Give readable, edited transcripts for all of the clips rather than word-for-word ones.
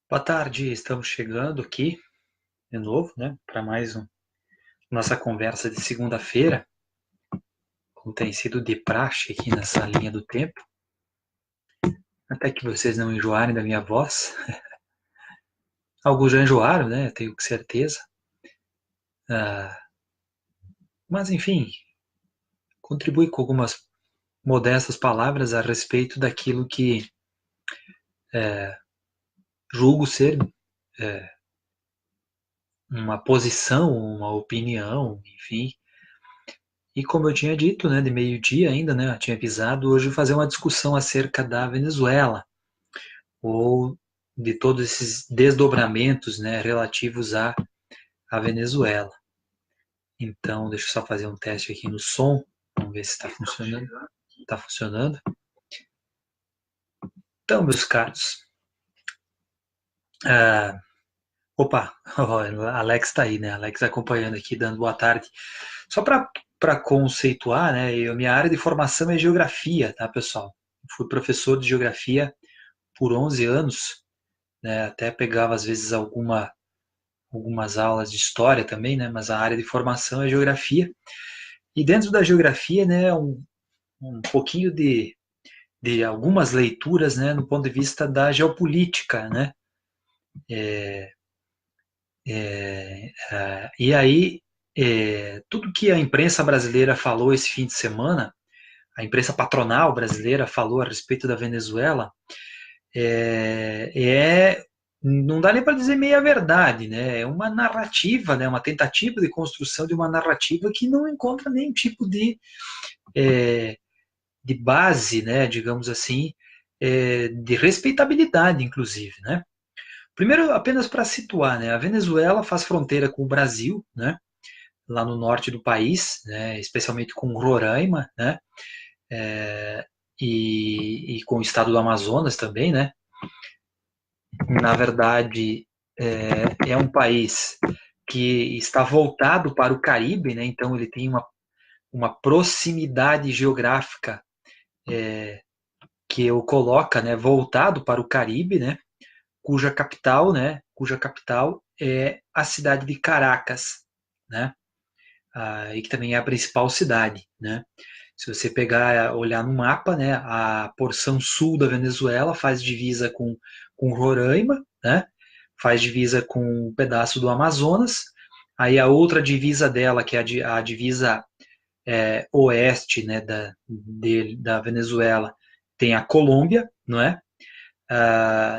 Boa tarde, estamos chegando aqui de novo, né, para mais nossa conversa de segunda-feira, como tem sido de praxe aqui nessa linha do tempo, até que vocês não enjoarem da minha voz. Alguns já enjoaram, né, tenho certeza. Ah, mas, enfim, contribui com algumas modestas palavras a respeito daquilo que julgo ser é, uma posição, uma opinião, enfim. E como eu tinha dito, né, de meio-dia ainda, né, eu tinha avisado hoje fazer uma discussão acerca da Venezuela, ou de todos esses desdobramentos, né, relativos à Venezuela. Então, deixa eu só fazer um teste aqui no som, vamos ver se está funcionando. Está funcionando. Então, meus caros, ah, opa, a Alex está aí, né? Alex acompanhando aqui, dando boa tarde. Só para conceituar, né? Minha área de formação é geografia, tá, pessoal? Fui professor de geografia por 11 anos, né? Até pegava às vezes algumas aulas de história também, né? Mas a área de formação é geografia. E dentro da geografia, né, um pouquinho de algumas leituras, né, no ponto de vista da geopolítica, né? E aí, tudo que a imprensa brasileira falou esse fim de semana, a imprensa patronal brasileira falou a respeito da Venezuela, não dá nem para dizer meia verdade, né? É uma narrativa, né? Uma tentativa de construção de uma narrativa que não encontra nenhum tipo de base, né? Digamos assim, de respeitabilidade, inclusive, né? Primeiro, apenas para situar, né? A Venezuela faz fronteira com o Brasil, né? Lá no norte do país, né? Especialmente com Roraima, né? E com o estado do Amazonas também, né? Na verdade, é um país que está voltado para o Caribe, né? Então ele tem uma proximidade geográfica que o coloca, né, voltado para o Caribe, né? Cuja capital é a cidade de Caracas, né? E que também é a principal cidade, né? Se você pegar, olhar no mapa, né, a porção sul da Venezuela faz divisa com Roraima, né? Faz divisa com um pedaço do Amazonas. Aí a outra divisa dela, que é a divisa oeste, né, da Venezuela, tem a Colômbia, não é?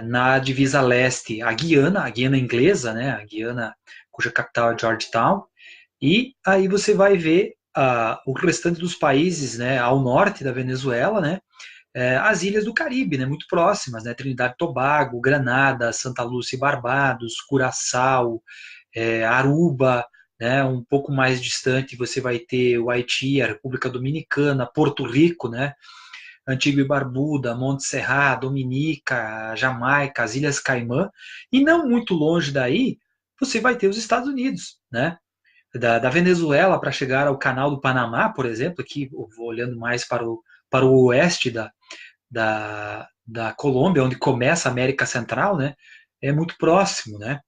Na divisa leste, a Guiana inglesa, né, a Guiana cuja capital é Georgetown, e aí você vai ver o restante dos países, né, ao norte da Venezuela, né, as ilhas do Caribe, né, muito próximas, né, Trinidad e Tobago, Granada, Santa Lúcia e Barbados, Curaçao, Aruba, né, um pouco mais distante você vai ter o Haiti, a República Dominicana, Porto Rico, né, Antigua e Barbuda, Montserrat, Dominica, Jamaica, as Ilhas Caimã, e não muito longe daí você vai ter os Estados Unidos, né? Da Venezuela para chegar ao Canal do Panamá, por exemplo, aqui eu vou olhando mais para o oeste da Colômbia, onde começa a América Central, né? É muito próximo, né?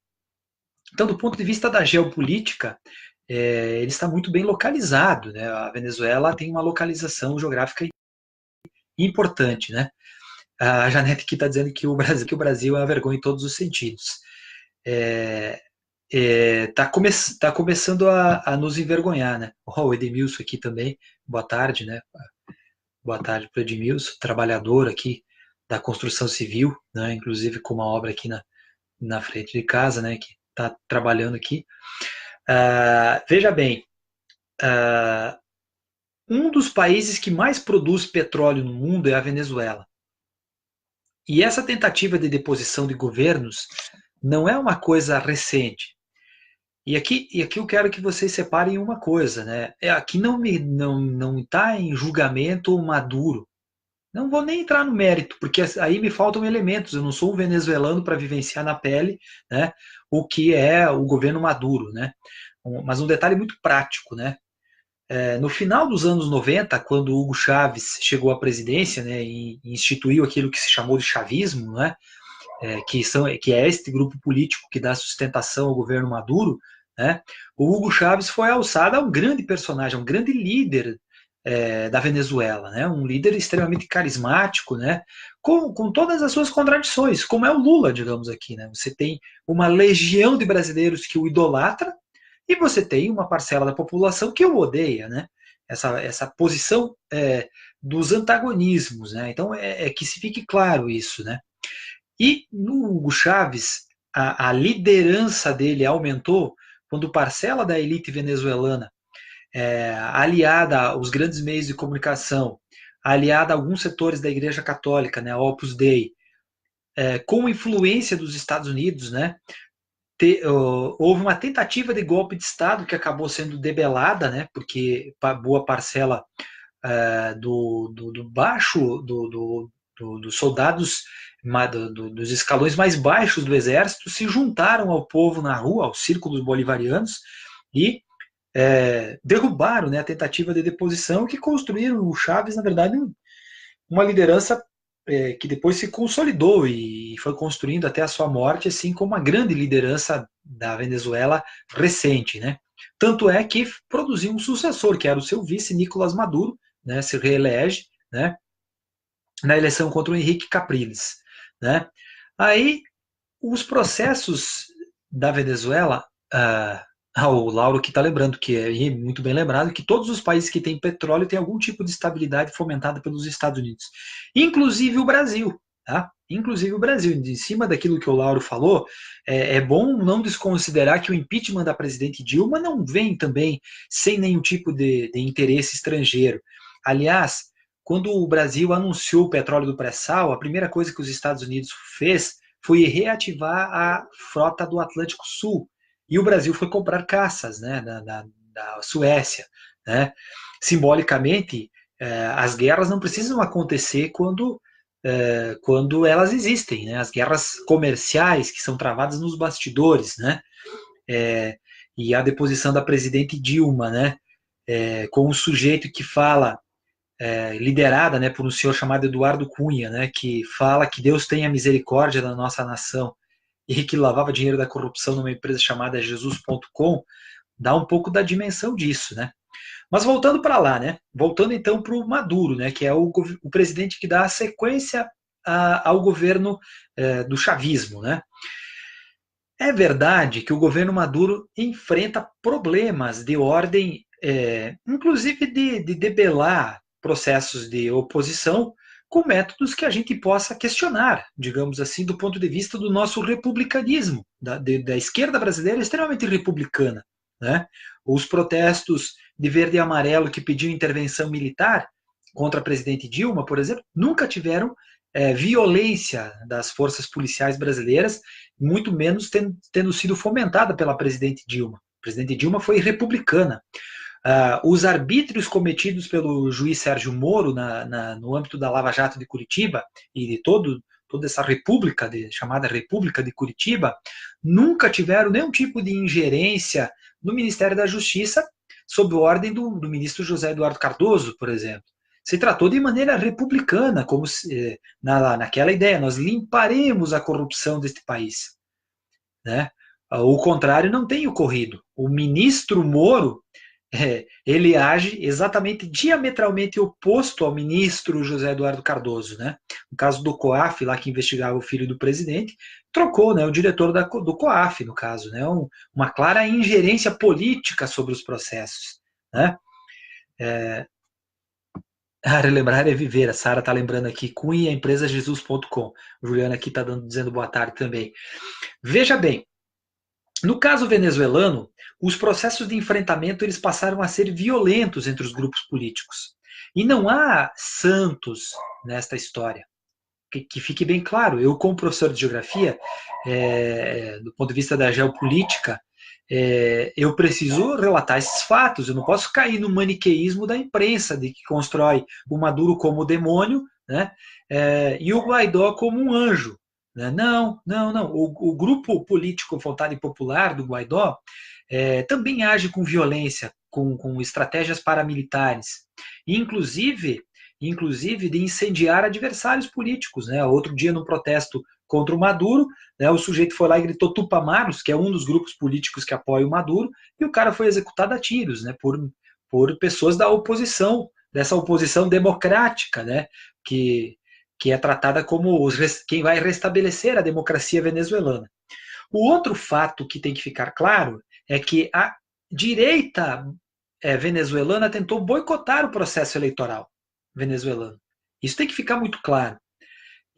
Então, do ponto de vista da geopolítica, ele está muito bem localizado, né? A Venezuela tem uma localização geográfica importante, né? A Janete aqui está dizendo que o Brasil é uma vergonha em todos os sentidos. Tá começando a nos envergonhar, né? O Edmilson aqui também, boa tarde, né? Boa tarde para o Edmilson, trabalhador aqui da construção civil, né? Inclusive com uma obra aqui na frente de casa, né? Que está trabalhando aqui. Veja bem, um dos países que mais produz petróleo no mundo é a Venezuela. E essa tentativa de deposição de governos não é uma coisa recente. E aqui eu quero que vocês separem uma coisa, né? Aqui não está em julgamento Maduro. Não vou nem entrar no mérito, porque aí me faltam elementos. Eu não sou um venezuelano para vivenciar na pele, né, o que é o governo Maduro, né? Mas um detalhe muito prático, né? No final dos anos 90, quando Hugo Chávez chegou à presidência, né, e instituiu aquilo que se chamou de chavismo, né? que é este grupo político que dá sustentação ao governo Maduro, né, o Hugo Chávez foi alçado a um grande personagem, um grande líder da Venezuela, né, um líder extremamente carismático, né, com todas as suas contradições, como é o Lula, digamos aqui. Né, você tem uma legião de brasileiros que o idolatra e você tem uma parcela da população que o odeia. Né, essa posição dos antagonismos. Né, então que se fique claro isso. Né. E no Hugo Chávez, a liderança dele aumentou quando parcela da elite venezuelana, aliada aos grandes meios de comunicação, aliada a alguns setores da Igreja Católica, né, a Opus Dei, com influência dos Estados Unidos, né, houve uma tentativa de golpe de Estado que acabou sendo debelada, né, porque boa parcela do baixo, dos soldados, dos escalões mais baixos do exército se juntaram ao povo na rua, aos círculos bolivarianos, e derrubaram, né, a tentativa de deposição, que construíram o Chávez, na verdade, uma liderança que depois se consolidou e foi construindo até a sua morte, assim como uma grande liderança da Venezuela recente. Né? Tanto é que produziu um sucessor, que era o seu vice, Nicolás Maduro, né, se reelege, né, na eleição contra o Henrique Capriles. Né? Aí, os processos da Venezuela, o Lauro que está lembrando, que é muito bem lembrado, que todos os países que têm petróleo têm algum tipo de estabilidade fomentada pelos Estados Unidos, inclusive o Brasil. Tá? Inclusive o Brasil. Em cima daquilo que o Lauro falou, é bom não desconsiderar que o impeachment da presidente Dilma não vem também sem nenhum tipo de interesse estrangeiro. Aliás, quando o Brasil anunciou o petróleo do pré-sal, a primeira coisa que os Estados Unidos fez foi reativar a frota do Atlântico Sul. E o Brasil foi comprar caças, né, da Suécia. Né? Simbolicamente, as guerras não precisam acontecer quando elas existem. Né? As guerras comerciais que são travadas nos bastidores. Né? E a deposição da presidente Dilma, né, com um sujeito que fala, liderada, né, por um senhor chamado Eduardo Cunha, né, que fala que Deus tenha misericórdia da nossa nação e que lavava dinheiro da corrupção numa empresa chamada Jesus.com, dá um pouco da dimensão disso. Né? Mas voltando para lá, né, voltando então para o Maduro, né, que é o presidente que dá a sequência ao governo do chavismo. Né? É verdade que o governo Maduro enfrenta problemas de ordem, inclusive de debelar processos de oposição com métodos que a gente possa questionar, digamos assim, do ponto de vista do nosso republicanismo, da esquerda brasileira é extremamente republicana. Né? Os protestos de verde e amarelo que pediam intervenção militar contra a presidente Dilma, por exemplo, nunca tiveram violência das forças policiais brasileiras, muito menos tendo sido fomentada pela presidente Dilma. A presidente Dilma foi republicana. Os arbítrios cometidos pelo juiz Sérgio Moro no âmbito da Lava Jato de Curitiba e de toda essa república, chamada República de Curitiba, nunca tiveram nenhum tipo de ingerência no Ministério da Justiça sob ordem do ministro José Eduardo Cardoso, por exemplo. Se tratou de maneira republicana, como naquela ideia, nós limparemos a corrupção deste país. Né? O contrário não tem ocorrido. O ministro Moro, ele age exatamente diametralmente oposto ao ministro José Eduardo Cardoso. Né? No caso do COAF, lá que investigava o filho do presidente, trocou, né, o diretor do COAF, no caso. Né? Uma clara ingerência política sobre os processos. Né? Relembrar é viver. A Sara está lembrando aqui, Cunha e a empresa Jesus.com. O Juliano aqui está dizendo boa tarde também. Veja bem, no caso venezuelano, os processos de enfrentamento eles passaram a ser violentos entre os grupos políticos. E não há santos nesta história. Que fique bem claro, eu como professor de geografia, do ponto de vista da geopolítica, eu preciso relatar esses fatos, eu não posso cair no maniqueísmo da imprensa, de que constrói o Maduro como demônio, né, e o Guaidó como um anjo. Né? Não. O grupo político Vontade Popular do Guaidó também age com violência, com estratégias paramilitares, inclusive de incendiar adversários políticos. Né? Outro dia, num protesto contra o Maduro, né? O sujeito foi lá e gritou Tupamaros, que é um dos grupos políticos que apoia o Maduro, e o cara foi executado a tiros, né? Por pessoas da oposição, dessa oposição democrática, né? Que é tratada como quem vai restabelecer a democracia venezuelana. O outro fato que tem que ficar claro é que a direita venezuelana tentou boicotar o processo eleitoral venezuelano. Isso tem que ficar muito claro.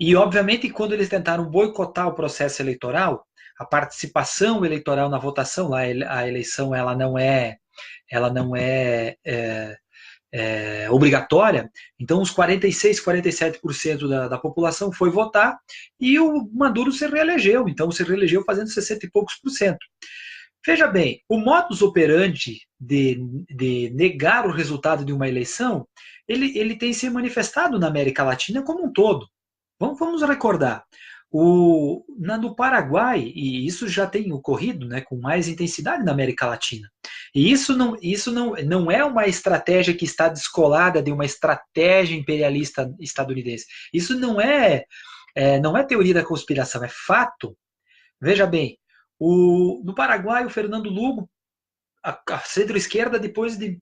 E, obviamente, quando eles tentaram boicotar o processo eleitoral, a participação eleitoral na votação, lá a eleição ela não é obrigatória, então os 46, 47% da população foi votar e o Maduro se reelegeu, então se reelegeu fazendo 60 e poucos por cento. Veja bem, o modus operandi de negar o resultado de uma eleição, ele tem se manifestado na América Latina como um todo. Vamos recordar, no Paraguai, e isso já tem ocorrido, né, com mais intensidade na América Latina, e isso não é uma estratégia que está descolada de uma estratégia imperialista estadunidense. Isso não é teoria da conspiração, é fato. Veja bem, no Paraguai, o Fernando Lugo, a centro-esquerda, depois de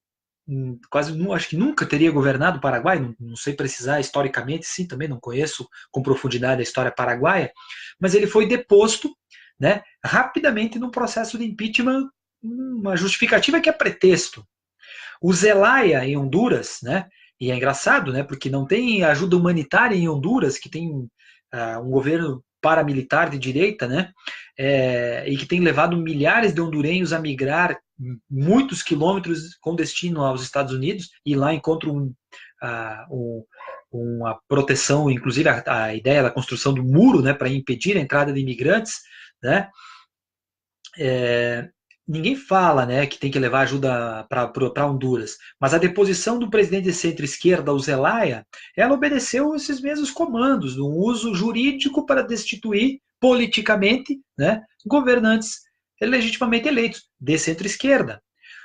quase, acho que nunca teria governado o Paraguai, não sei precisar historicamente, sim, também não conheço com profundidade a história paraguaia, mas ele foi deposto, né, rapidamente num processo de impeachment, uma justificativa que é pretexto. O Zelaya, em Honduras, né, e é engraçado, né, porque não tem ajuda humanitária em Honduras, que tem um governo paramilitar de direita, né, e que tem levado milhares de hondurenhos a migrar muitos quilômetros com destino aos Estados Unidos, e lá encontram uma proteção, inclusive a ideia da construção do muro, né, para impedir a entrada de imigrantes, né. Ninguém fala, né, que tem que levar ajuda para Honduras, mas a deposição do presidente de centro-esquerda, o Zelaya, ela obedeceu esses mesmos comandos, um uso jurídico para destituir politicamente, né, governantes legitimamente eleitos de centro-esquerda.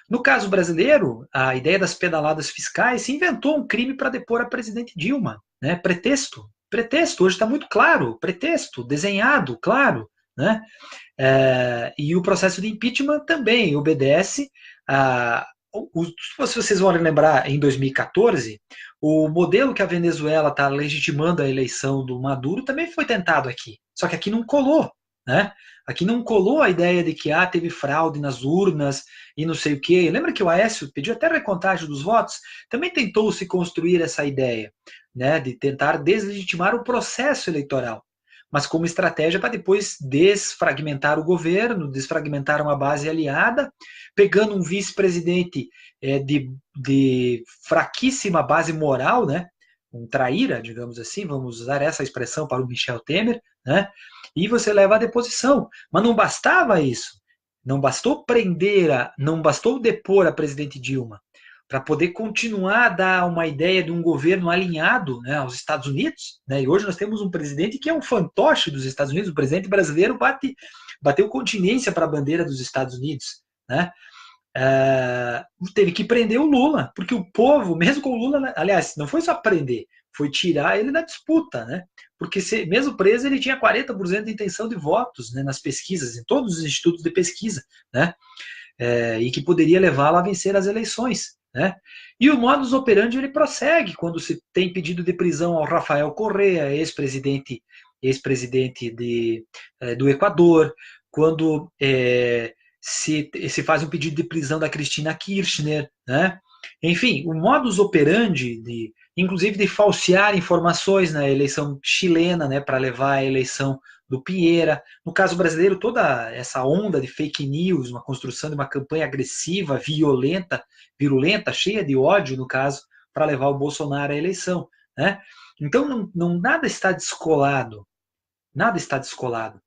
No caso brasileiro, a ideia das pedaladas fiscais se inventou um crime para depor a presidente Dilma, né, pretexto, hoje está muito claro, pretexto, desenhado, claro, né? E o processo de impeachment também obedece se vocês vão lembrar, em 2014, o modelo que a Venezuela está legitimando a eleição do Maduro também foi tentado aqui, só que aqui não colou, né? Aqui não colou a ideia de que teve fraude nas urnas e não sei o quê. Lembra que o Aécio pediu até recontagem dos votos? Também tentou se construir essa ideia, né, de tentar deslegitimar o processo eleitoral, mas como estratégia para depois desfragmentar o governo, desfragmentar uma base aliada, pegando um vice-presidente de fraquíssima base moral, né, um traíra, digamos assim, vamos usar essa expressão para o Michel Temer, né, e você leva à deposição. Mas não bastava isso, não bastou não bastou depor a presidente Dilma, para poder continuar a dar uma ideia de um governo alinhado, né, aos Estados Unidos, né, e hoje nós temos um presidente que é um fantoche dos Estados Unidos, o presidente brasileiro bateu continência para a bandeira dos Estados Unidos, né, teve que prender o Lula, porque o povo, mesmo com o Lula, aliás, não foi só prender, foi tirar ele da disputa, né, porque mesmo preso ele tinha 40% de intenção de votos, né, nas pesquisas, em todos os institutos de pesquisa, né, e que poderia levá-lo a vencer as eleições, né? E o modus operandi ele prossegue quando se tem pedido de prisão ao Rafael Correa, ex-presidente do Equador, quando se faz um pedido de prisão da Cristina Kirchner, né? Enfim, o modus operandi, inclusive de falsear informações na eleição chilena, né, para levar a eleição do Piera. No caso brasileiro, toda essa onda de fake news, uma construção de uma campanha agressiva, virulenta, cheia de ódio, no caso, para levar o Bolsonaro à eleição, né? Então, nada está descolado. Nada está descolado.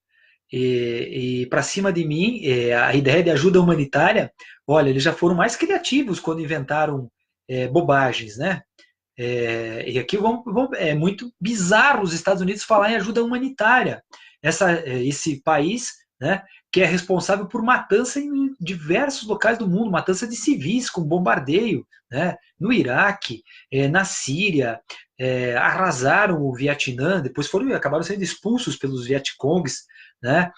E para cima de mim, a ideia de ajuda humanitária, olha, eles já foram mais criativos quando inventaram bobagens, né? E aqui é muito bizarro os Estados Unidos falar em ajuda humanitária. Esse país, né, que é responsável por matança em diversos locais do mundo, matança de civis com bombardeio, né, no Iraque, na Síria, arrasaram o Vietnã, depois acabaram sendo expulsos pelos Vietcongs, né?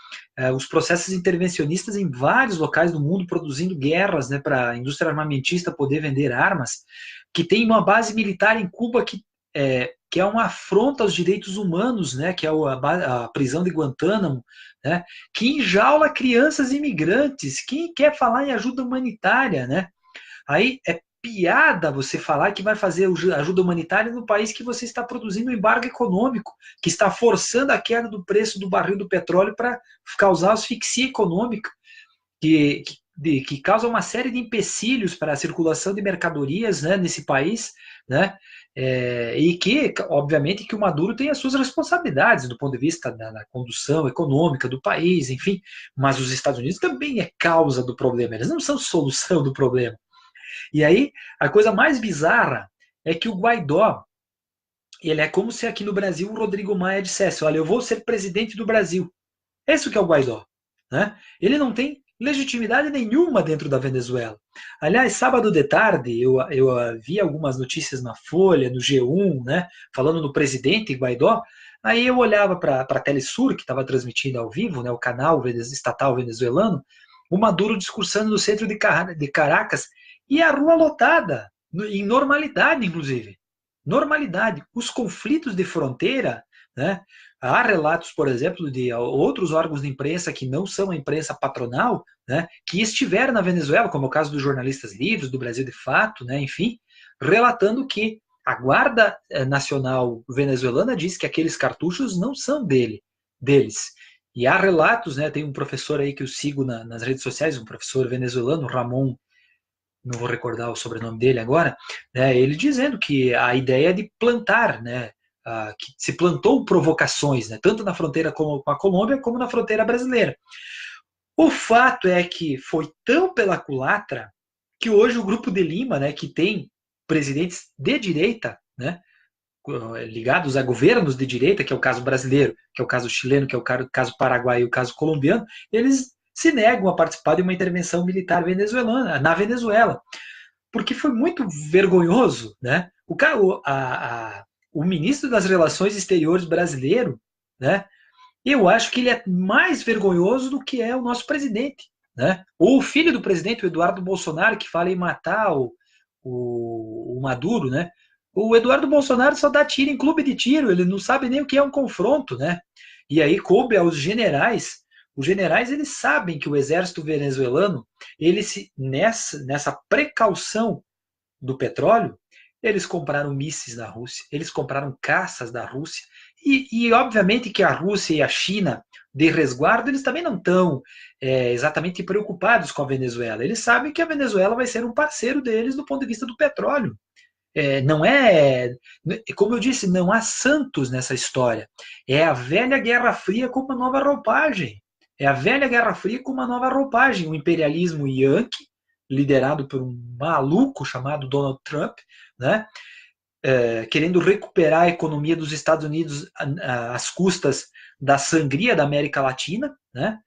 Os processos intervencionistas em vários locais do mundo produzindo guerras, né, para a indústria armamentista poder vender armas, que tem uma base militar em Cuba que é uma afronta aos direitos humanos, né, que é a prisão de Guantánamo, né, que enjaula crianças imigrantes. Quem quer falar em ajuda humanitária, né? Aí é piada você falar que vai fazer ajuda humanitária no país que você está produzindo um embargo econômico, que está forçando a queda do preço do barril do petróleo para causar asfixia econômica, que causa uma série de empecilhos para a circulação de mercadorias, né, nesse país, né, e que, obviamente, que o Maduro tem as suas responsabilidades do ponto de vista da condução econômica do país, enfim, mas os Estados Unidos também é causa do problema, eles não são solução do problema. E aí, a coisa mais bizarra é que o Guaidó, ele é como se aqui no Brasil o Rodrigo Maia dissesse, olha, eu vou ser presidente do Brasil. Esse que é o Guaidó, né? Ele não tem legitimidade nenhuma dentro da Venezuela. Aliás, sábado de tarde, eu vi algumas notícias na Folha, no G1, né, falando do presidente Guaidó. Aí eu olhava para a Telesur, que estava transmitindo ao vivo, né, o canal estatal venezuelano, o Maduro discursando no centro de Caracas, e a rua lotada, em normalidade, inclusive. Normalidade. Os conflitos de fronteira, né? Há relatos, por exemplo, de outros órgãos de imprensa que não são a imprensa patronal, né, que estiveram na Venezuela, como é o caso dos jornalistas livres, do Brasil de Fato, né, enfim, relatando que a Guarda Nacional venezuelana diz que aqueles cartuchos não são deles. E há relatos, né, tem um professor aí que eu sigo nas redes sociais, um professor venezuelano, Ramon, não vou recordar o sobrenome dele agora, né, ele dizendo que a ideia é de plantar, né, que se plantou provocações, né, tanto na fronteira com a Colômbia como na fronteira brasileira. O fato é que foi tão pela culatra que hoje o Grupo de Lima, né, que tem presidentes de direita, né, ligados a governos de direita, que é o caso brasileiro, que é o caso chileno, que é o caso paraguaio e o caso colombiano, eles se negam a participar de uma intervenção militar venezuelana na Venezuela, porque foi muito vergonhoso, né? O ministro das Relações Exteriores brasileiro, né? Eu acho que ele é mais vergonhoso do que é o nosso presidente, né? Ou o filho do presidente, o Eduardo Bolsonaro, que fala em matar o Maduro, né? O Eduardo Bolsonaro só dá tiro em clube de tiro, ele não sabe nem o que é um confronto, né? E aí coube aos generais. Os generais, eles sabem que o exército venezuelano, nessa precaução do petróleo, eles compraram mísseis da Rússia, eles compraram caças da Rússia, e obviamente que a Rússia e a China, de resguardo, eles também não estão exatamente preocupados com a Venezuela. Eles sabem que a Venezuela vai ser um parceiro deles do ponto de vista do petróleo. Não é, como eu disse, não há santos nessa história. É a velha Guerra Fria com uma nova roupagem. É a velha Guerra Fria com uma nova roupagem. O imperialismo yankee, liderado por um maluco chamado Donald Trump, né, querendo recuperar a economia dos Estados Unidos às custas da sangria da América Latina, né?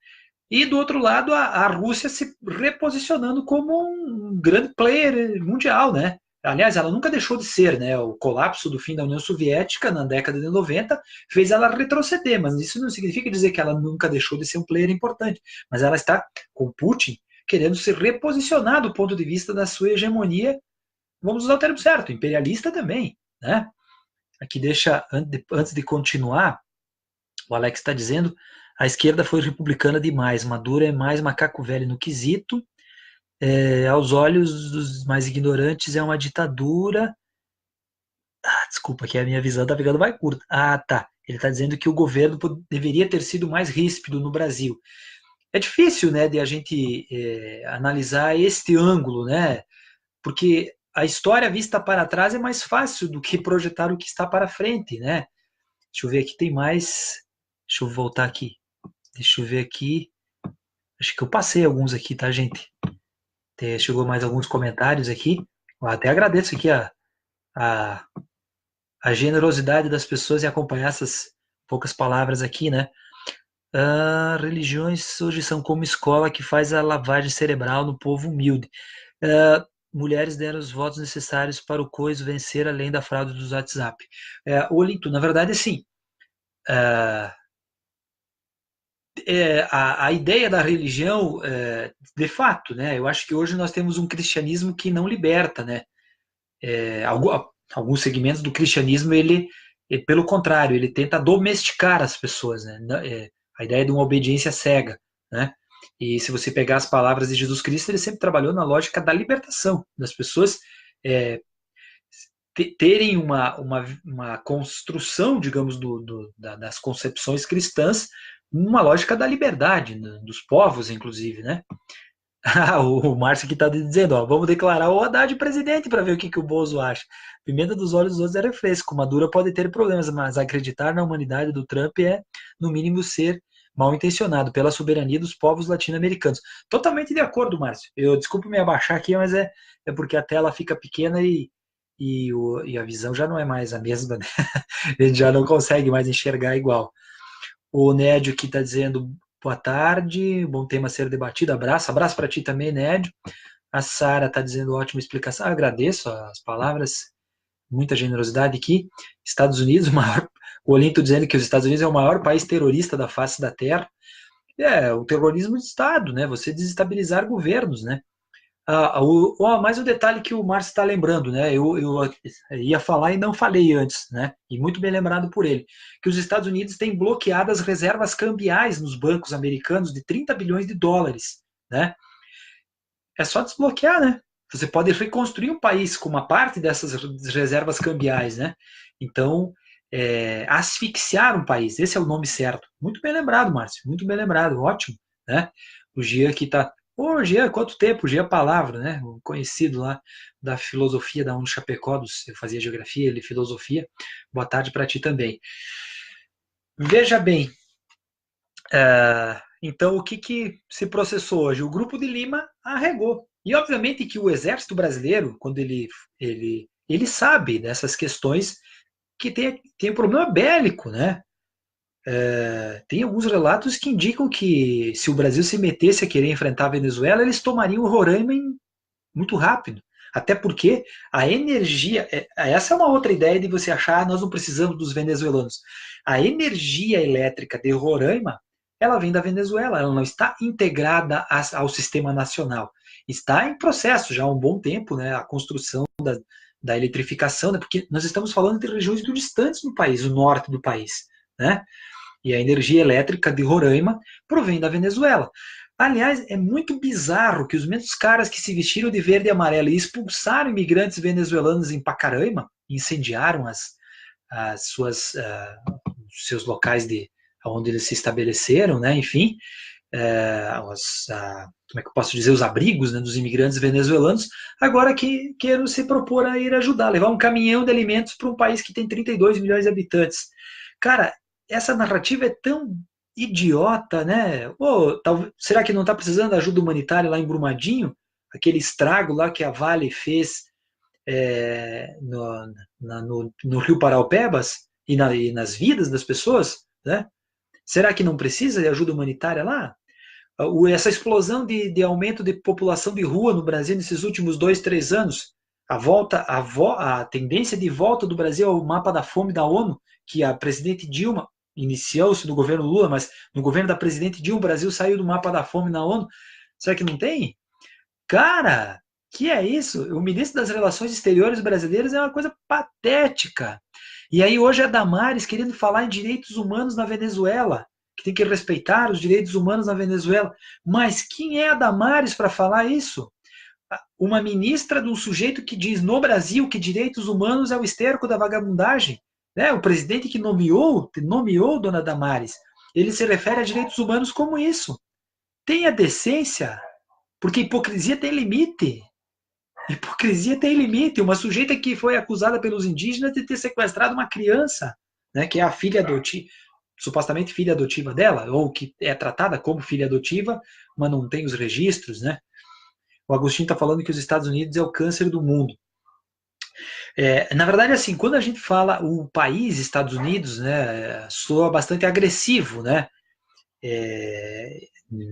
E do outro lado a Rússia se reposicionando como um grande player mundial, né? Aliás, ela nunca deixou de ser, né? O colapso do fim da União Soviética na década de 90 fez ela retroceder, mas isso não significa dizer que ela nunca deixou de ser um player importante. Mas ela está, com Putin, querendo se reposicionar do ponto de vista da sua hegemonia, vamos usar o termo certo, imperialista também, né? Aqui deixa, antes de continuar, o Alex está dizendo, a esquerda foi republicana demais, Maduro é mais macaco velho no quesito, aos olhos dos mais ignorantes é uma ditadura. Desculpa, que a minha visão está pegando mais curta. Tá. Ele está dizendo que o governo deveria ter sido mais ríspido no Brasil. É difícil, né, de a gente analisar este ângulo, né? Porque a história vista para trás é mais fácil do que projetar o que está para frente, né? Deixa eu ver aqui, tem mais. Deixa eu voltar aqui. Deixa eu ver aqui. Acho que eu passei alguns aqui, tá, gente? Chegou mais alguns comentários aqui. Eu até agradeço aqui a, a generosidade das pessoas em acompanhar essas poucas palavras aqui, né? Religiões hoje são como escola que faz a lavagem cerebral no povo humilde. mulheres deram os votos necessários para o coiso vencer além da fraude dos WhatsApp. Olinto, na verdade, sim. A ideia da religião, de fato, né? Eu acho que hoje nós temos um cristianismo que não liberta, né? Alguns segmentos do cristianismo, pelo contrário, ele tenta domesticar as pessoas, né? A ideia de uma obediência cega, né? E se você pegar as palavras de Jesus Cristo, ele sempre trabalhou na lógica da libertação das pessoas, terem uma construção, digamos, das concepções cristãs, numa lógica da liberdade, né? Dos povos, inclusive, né? O Márcio aqui está dizendo, ó, vamos declarar o Haddad presidente para ver o que o Bozo acha. Pimenta dos olhos dos outros é refresco. Maduro pode ter problemas, mas acreditar na humanidade do Trump é, no mínimo, ser mal intencionado pela soberania dos povos latino-americanos. Totalmente de acordo, Márcio. Eu desculpe me abaixar aqui, mas é porque a tela fica pequena e a visão já não é mais a mesma, né? A gente já não consegue mais enxergar igual. O Nédio aqui está dizendo boa tarde, bom tema a ser debatido, abraço para ti também, Nédio. A Sara está dizendo ótima explicação, agradeço as palavras, muita generosidade aqui. Estados Unidos, o Olinto dizendo que os Estados Unidos é o maior país terrorista da face da Terra. O terrorismo de Estado, né? Você desestabilizar governos, né? Mais um detalhe que o Márcio está lembrando, né? Eu ia falar e não falei antes, né? E muito bem lembrado por ele, que os Estados Unidos têm bloqueado as reservas cambiais nos bancos americanos de 30 bilhões de dólares, né? É só desbloquear, né? Você pode reconstruir um país com uma parte dessas reservas cambiais, né? Então, asfixiar um país, esse é o nome certo. Muito bem lembrado, Márcio, muito bem lembrado, ótimo, né? O Gia aqui está. Ô, Gia, quanto tempo? Gia Palavra, né? O conhecido lá da filosofia da Chapecó, eu fazia geografia, ele filosofia. Boa tarde para ti também. Veja bem, então o que se processou hoje? O Grupo de Lima arregou. E obviamente que o Exército Brasileiro, quando ele sabe dessas questões que tem um problema bélico, né? Tem alguns relatos que indicam que se o Brasil se metesse a querer enfrentar a Venezuela, eles tomariam o Roraima muito rápido. Até porque a energia. Essa é uma outra ideia de você achar, nós não precisamos dos venezuelanos. A energia elétrica de Roraima, ela vem da Venezuela, ela não está integrada ao sistema nacional. Está em processo já há um bom tempo, né, a construção da eletrificação, né, porque nós estamos falando de regiões muito distantes no país, o norte do país, né? E a energia elétrica de Roraima provém da Venezuela. Aliás, é muito bizarro que os mesmos caras que se vestiram de verde e amarelo e expulsaram imigrantes venezuelanos em Pacaraima, incendiaram seus locais onde eles se estabeleceram, né? Enfim, como é que eu posso dizer, os abrigos, né, dos imigrantes venezuelanos, agora que queiram se propor a ir ajudar, levar um caminhão de alimentos para um país que tem 32 milhões de habitantes. Cara, essa narrativa é tão idiota, né? Será que não está precisando de ajuda humanitária lá em Brumadinho? Aquele estrago lá que a Vale fez no Rio Paraupebas e nas vidas das pessoas, né? Será que não precisa de ajuda humanitária lá? Essa explosão de aumento de população de rua no Brasil nesses últimos 2, 3 anos, a tendência de volta do Brasil ao mapa da fome da ONU, que a presidente Dilma iniciou-se no governo Lula, mas no governo da presidente Dilma, o Brasil saiu do mapa da fome na ONU. Será que não tem? Cara, que é isso? O ministro das Relações Exteriores brasileiras é uma coisa patética. E aí hoje a Damares querendo falar em direitos humanos na Venezuela, que tem que respeitar os direitos humanos na Venezuela. Mas quem é a Damares para falar isso? Uma ministra de um sujeito que diz no Brasil que direitos humanos é o esterco da vagabundagem. Né? O presidente que nomeou Dona Damares, ele se refere a direitos humanos como isso. Tenha decência, porque hipocrisia tem limite. Hipocrisia tem limite. Uma sujeita que foi acusada pelos indígenas de ter sequestrado uma criança, né, que é a filha adotiva, supostamente filha adotiva dela, ou que é tratada como filha adotiva, mas não tem os registros, né? O Agostinho está falando que os Estados Unidos é o câncer do mundo. Na verdade, assim, quando a gente fala o país Estados Unidos, né, soa bastante agressivo, né?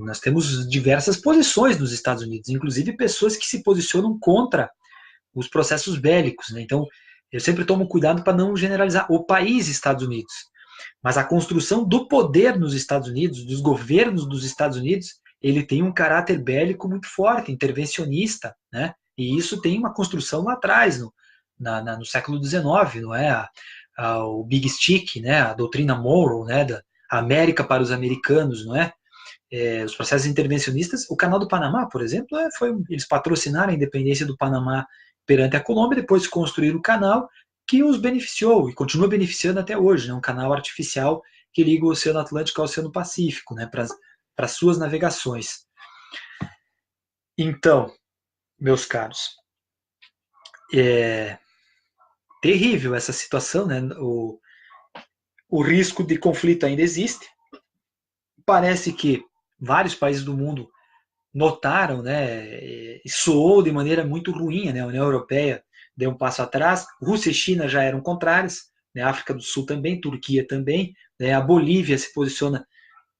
Nós temos diversas posições nos Estados Unidos, inclusive pessoas que se posicionam contra os processos bélicos, né? Então, eu sempre tomo cuidado para não generalizar o país Estados Unidos, mas a construção do poder nos Estados Unidos, dos governos dos Estados Unidos, ele tem um caráter bélico muito forte, intervencionista, né? E isso tem uma construção lá atrás, no século XIX, não é? O Big Stick, né? A doutrina Monroe, né? Da América para os americanos, não é? Os processos intervencionistas, o Canal do Panamá, por exemplo, eles patrocinaram a independência do Panamá perante a Colômbia, depois construíram o canal que os beneficiou e continua beneficiando até hoje, né? Um canal artificial que liga o Oceano Atlântico ao Oceano Pacífico, né? Para suas navegações. Então, meus caros, é terrível essa situação, né? O risco de conflito ainda existe. Parece que vários países do mundo notaram, né, e soou de maneira muito ruim, né, a União Europeia deu um passo atrás, Rússia e China já eram contrárias, né, a África do Sul também, Turquia também, né, a Bolívia se posiciona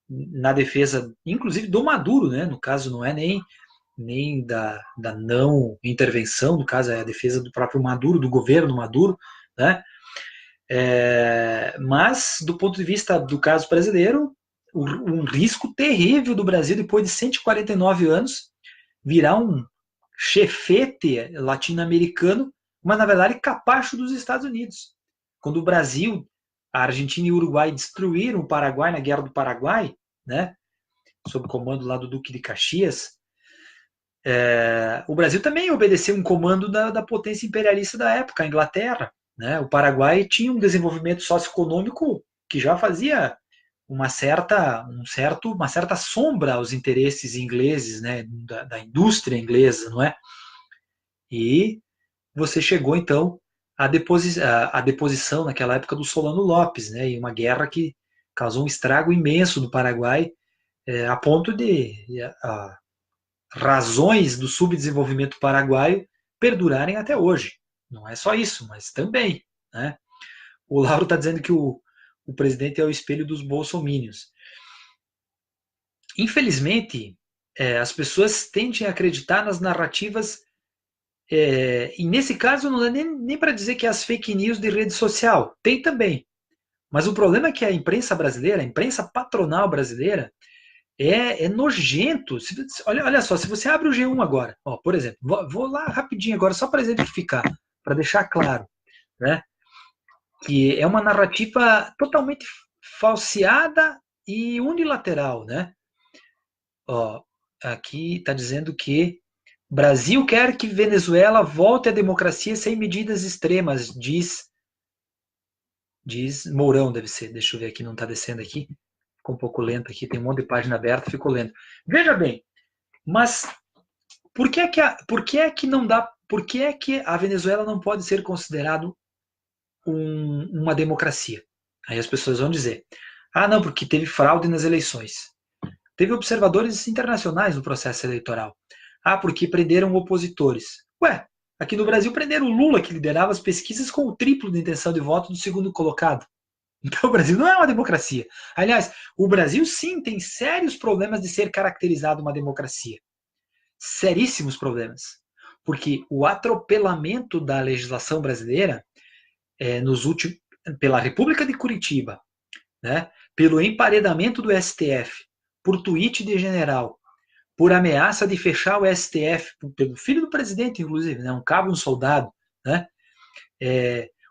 na defesa, inclusive do Maduro, né, no caso não é nem da não intervenção, no caso é a defesa do próprio Maduro, do governo Maduro, né, mas do ponto de vista do caso brasileiro, um risco terrível do Brasil, depois de 149 anos, virar um chefete latino-americano, mas na verdade capacho dos Estados Unidos. Quando o Brasil, a Argentina e o Uruguai destruíram o Paraguai na Guerra do Paraguai, né, sob o comando lá do Duque de Caxias, o Brasil também obedeceu um comando da potência imperialista da época, a Inglaterra. Né? O Paraguai tinha um desenvolvimento socioeconômico que já fazia uma certa sombra aos interesses ingleses, né, da indústria inglesa, não é? E você chegou então à deposição naquela época do Solano Lopes, né, e uma guerra que causou um estrago imenso no Paraguai, a ponto de razões do subdesenvolvimento paraguaio perdurarem até hoje. Não é só isso, mas também, né? O Lauro está dizendo que o presidente é o espelho dos bolsomínios. Infelizmente, as pessoas tendem a acreditar nas narrativas, e nesse caso não dá nem para dizer que é as fake news de rede social, tem também. Mas o problema é que a imprensa brasileira, a imprensa patronal brasileira, é nojento. Olha só, se você abre o G1 agora, ó, por exemplo, vou lá rapidinho agora, só para exemplificar, para deixar claro, né, que é uma narrativa totalmente falseada e unilateral, né? Ó, aqui está dizendo que Brasil quer que Venezuela volte à democracia sem medidas extremas, diz Mourão, deve ser. Deixa eu ver aqui, não está descendo aqui. Ficou um pouco lento aqui, tem um monte de página aberta, ficou lento. Veja bem, mas por que é que não dá? Por que é que a Venezuela não pode ser considerado uma democracia? Aí as pessoas vão dizer: ah, não, porque teve fraude nas eleições. Teve observadores internacionais no processo eleitoral. Ah, porque prenderam opositores. Ué, aqui no Brasil prenderam o Lula, que liderava as pesquisas com o triplo de intenção de voto do segundo colocado. Então o Brasil não é uma democracia. Aliás, o Brasil sim tem sérios problemas de ser caracterizado uma democracia. Seríssimos problemas. Porque o atropelamento da legislação brasileira pela República de Curitiba, né, pelo emparedamento do STF, por tweet de general, por ameaça de fechar o STF, pelo filho do presidente, inclusive, né, um cabo e um soldado, né,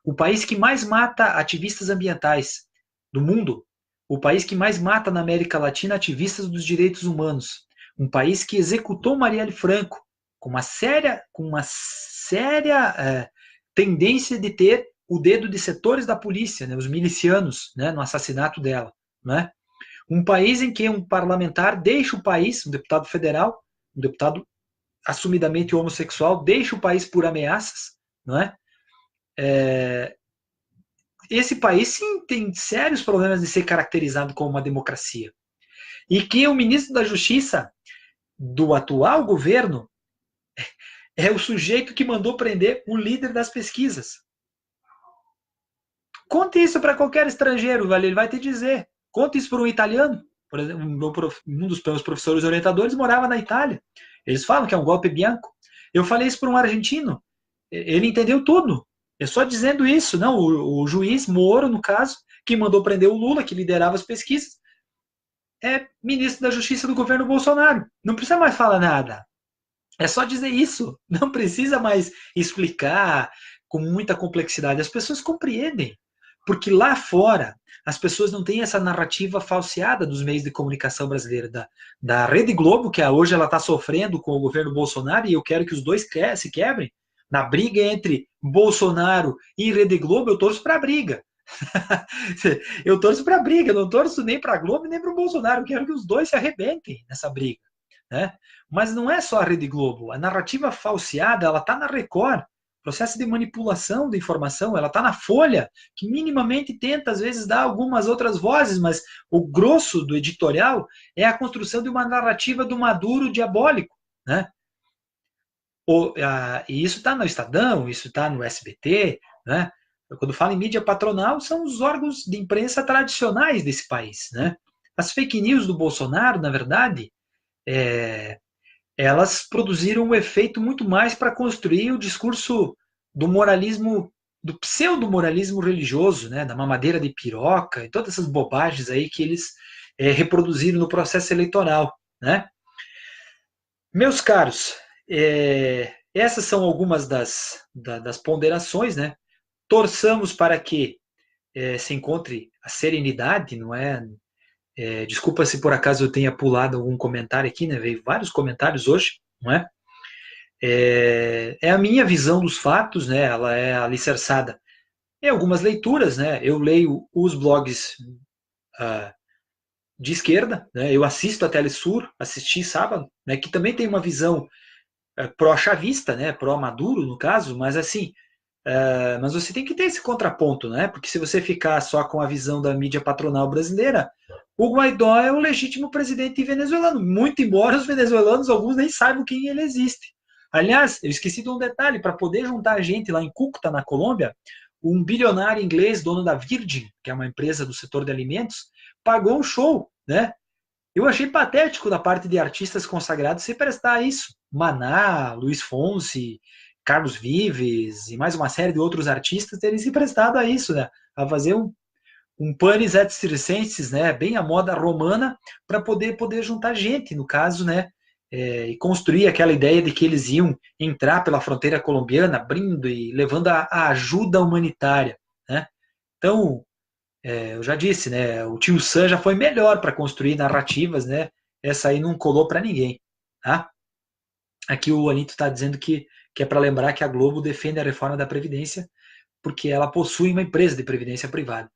o país que mais mata ativistas ambientais do mundo, o país que mais mata na América Latina ativistas dos direitos humanos, um país que executou Marielle Franco com uma séria tendência de ter o dedo de setores da polícia, né, os milicianos, né, no assassinato dela, né? Um país em que um parlamentar deixa o país, um deputado federal, um deputado assumidamente homossexual, deixa o país por ameaças, não é? Esse país sim tem sérios problemas de ser caracterizado como uma democracia. E que o ministro da Justiça do atual governo é o sujeito que mandou prender o líder das pesquisas. Conte isso para qualquer estrangeiro, ele vai te dizer. Conte isso para um italiano, por exemplo, um dos meus professores orientadores morava na Itália. Eles falam que é um golpe bianco. Eu falei isso para um argentino. Ele entendeu tudo. É só dizendo isso. Não, o juiz Moro, no caso, que mandou prender o Lula, que liderava as pesquisas, é ministro da Justiça do governo Bolsonaro. Não precisa mais falar nada. É só dizer isso. Não precisa mais explicar com muita complexidade. As pessoas compreendem. Porque lá fora, as pessoas não têm essa narrativa falseada dos meios de comunicação brasileira, da Rede Globo, que hoje ela está sofrendo com o governo Bolsonaro, e eu quero que os dois se quebrem. Na briga entre Bolsonaro e Rede Globo, eu torço para a briga. Eu torço para a briga, não torço nem para a Globo nem para o Bolsonaro. Eu quero que os dois se arrebentem nessa briga. Né? Mas não é só a Rede Globo. A narrativa falseada, ela está na Record. O processo de manipulação da informação, ela está na Folha, que minimamente tenta, às vezes, dar algumas outras vozes, mas o grosso do editorial é a construção de uma narrativa do Maduro diabólico. Né? E isso está no Estadão, isso está no SBT. Né? Quando falo em mídia patronal, são os órgãos de imprensa tradicionais desse país. Né? As fake news do Bolsonaro, na verdade, elas produziram um efeito muito mais para construir o discurso do moralismo, do pseudo-moralismo religioso, né, da mamadeira de piroca e todas essas bobagens aí que eles reproduziram no processo eleitoral. Né? Meus caros, essas são algumas das ponderações. Né? Torçamos para que se encontre a serenidade, não é? Desculpa se por acaso eu tenha pulado algum comentário aqui, né? Veio vários comentários hoje, não é? É a minha visão dos fatos, né? Ela é alicerçada em algumas leituras, né? Eu leio os blogs de esquerda, né? Eu assisto a Telesur, assisti sábado, né? Que também tem uma visão pró-chavista, né? Pró-Maduro, no caso, mas assim, mas você tem que ter esse contraponto, né? Porque se você ficar só com a visão da mídia patronal brasileira, o Guaidó é o legítimo presidente venezuelano, muito embora os venezuelanos, alguns nem saibam quem ele existe. Aliás, eu esqueci de um detalhe, para poder juntar gente lá em Cúcuta, na Colômbia, um bilionário inglês, dono da Virgin, que é uma empresa do setor de alimentos, pagou um show, né? Eu achei patético da parte de artistas consagrados se prestar a isso. Maná, Luiz Fonsi, Carlos Vives e mais uma série de outros artistas terem se prestado a isso, né? A fazer um panis et circenses, né? Bem a moda romana, para poder juntar gente, no caso, né? E construir aquela ideia de que eles iam entrar pela fronteira colombiana, abrindo e levando a ajuda humanitária, né? Então, eu já disse, né? O tio Sam já foi melhor para construir narrativas, né? Essa aí não colou para ninguém, tá? Aqui o Anito está dizendo que é para lembrar que a Globo defende a reforma da Previdência porque ela possui uma empresa de previdência privada.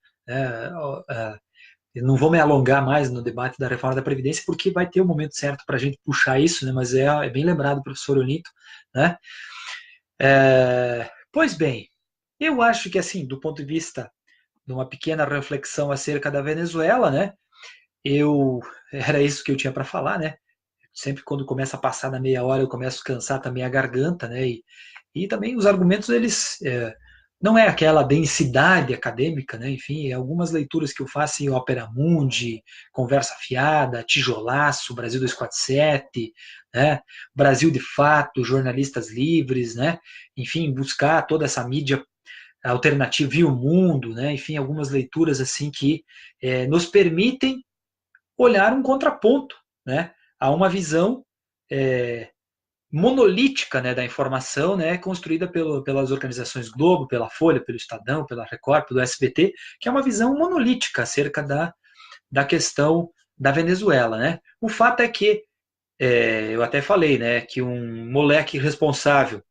Não vou me alongar mais no debate da reforma da Previdência, porque vai ter o momento certo para a gente puxar isso, né? Mas é bem lembrado, professor Anito. Né? Pois bem, eu acho que, assim, do ponto de vista de uma pequena reflexão acerca da Venezuela, né? Era isso que eu tinha para falar, né? Sempre quando começa a passar da meia hora eu começo a cansar também a garganta, né? E também os argumentos, eles não é aquela densidade acadêmica, né? Enfim, algumas leituras que eu faço em Opera Mundi, Conversa Fiada, Tijolaço, Brasil 247, né? Brasil de Fato, Jornalistas Livres, né? Enfim, buscar toda essa mídia alternativa e o mundo, né? Enfim, algumas leituras assim que nos permitem olhar um contraponto, né? A uma visão monolítica, né, da informação, né, construída pelas organizações Globo, pela Folha, pelo Estadão, pela Record, pelo SBT, que é uma visão monolítica acerca da questão da Venezuela. Né? O fato é que, eu até falei, né, que um moleque responsável,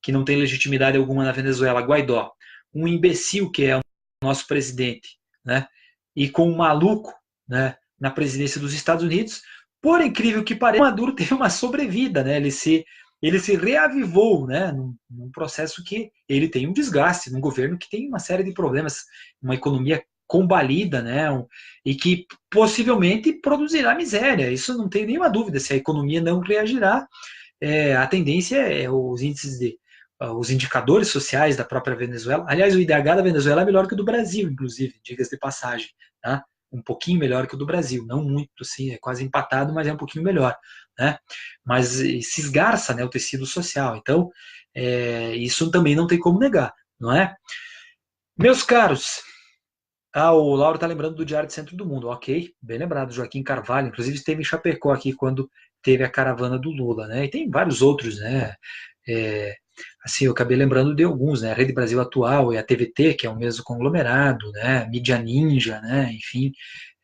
que não tem legitimidade alguma na Venezuela, Guaidó, um imbecil que é o nosso presidente, né, e com um maluco, né, na presidência dos Estados Unidos, por incrível que pareça, Maduro teve uma sobrevida, né? Ele se reavivou, né? Num processo que ele tem um desgaste, num governo que tem uma série de problemas, uma economia combalida, né? E que possivelmente produzirá miséria. Isso não tem nenhuma dúvida. Se a economia não reagirá, a tendência é os índices os indicadores sociais da própria Venezuela. Aliás, o IDH da Venezuela é melhor que o do Brasil, inclusive, diga-se de passagem, tá? um pouquinho melhor que o do Brasil, não muito, assim, é quase empatado, mas é um pouquinho melhor, né? Mas se esgarça, né, o tecido social. Então, isso também não tem como negar, não é? Meus caros, o Lauro está lembrando do Diário de Centro do Mundo, ok, bem lembrado, Joaquim Carvalho, inclusive esteve em Chapecó aqui quando teve a caravana do Lula, né? E tem vários outros, né? É, assim, eu acabei lembrando de alguns, né? A Rede Brasil Atual e a TVT, que é o mesmo conglomerado, né? Mídia Ninja, né? Enfim,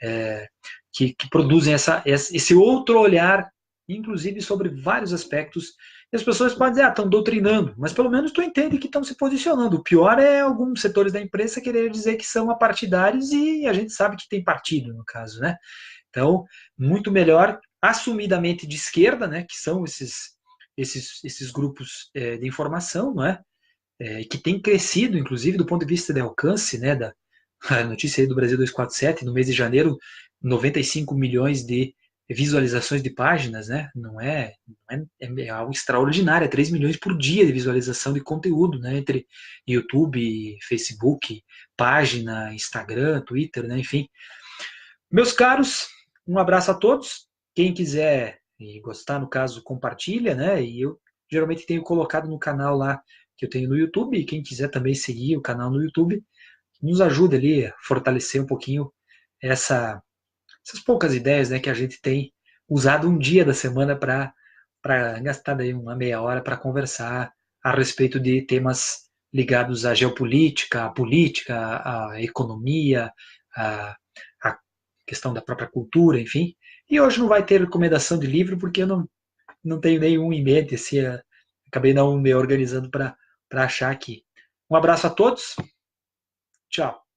é, que produzem esse outro olhar, inclusive sobre vários aspectos. E as pessoas podem dizer, estão doutrinando, mas pelo menos tu entende que estão se posicionando. O pior é alguns setores da imprensa querer dizer que são apartidários e a gente sabe que tem partido, no caso, né? Então, muito melhor assumidamente de esquerda, né? Que são esses grupos de informação, não é? Que tem crescido, inclusive, do ponto de vista de alcance, né? A notícia aí do Brasil 247, no mês de janeiro, 95 milhões de visualizações de páginas, né? É algo extraordinário, é 3 milhões por dia de visualização de conteúdo, né? Entre YouTube, Facebook, página, Instagram, Twitter, né? Enfim. Meus caros, um abraço a todos. Quem quiser e gostar, no caso, compartilha, né? E eu geralmente tenho colocado no canal lá que eu tenho no YouTube, e quem quiser também seguir o canal no YouTube, nos ajuda ali a fortalecer um pouquinho essas poucas ideias, né, que a gente tem usado um dia da semana para gastar daí uma meia hora para conversar a respeito de temas ligados à geopolítica, à política, à economia, à questão da própria cultura, enfim. E hoje não vai ter recomendação de livro porque eu não tenho nenhum em mente, assim, acabei não me organizando para achar aqui. Um abraço a todos, tchau.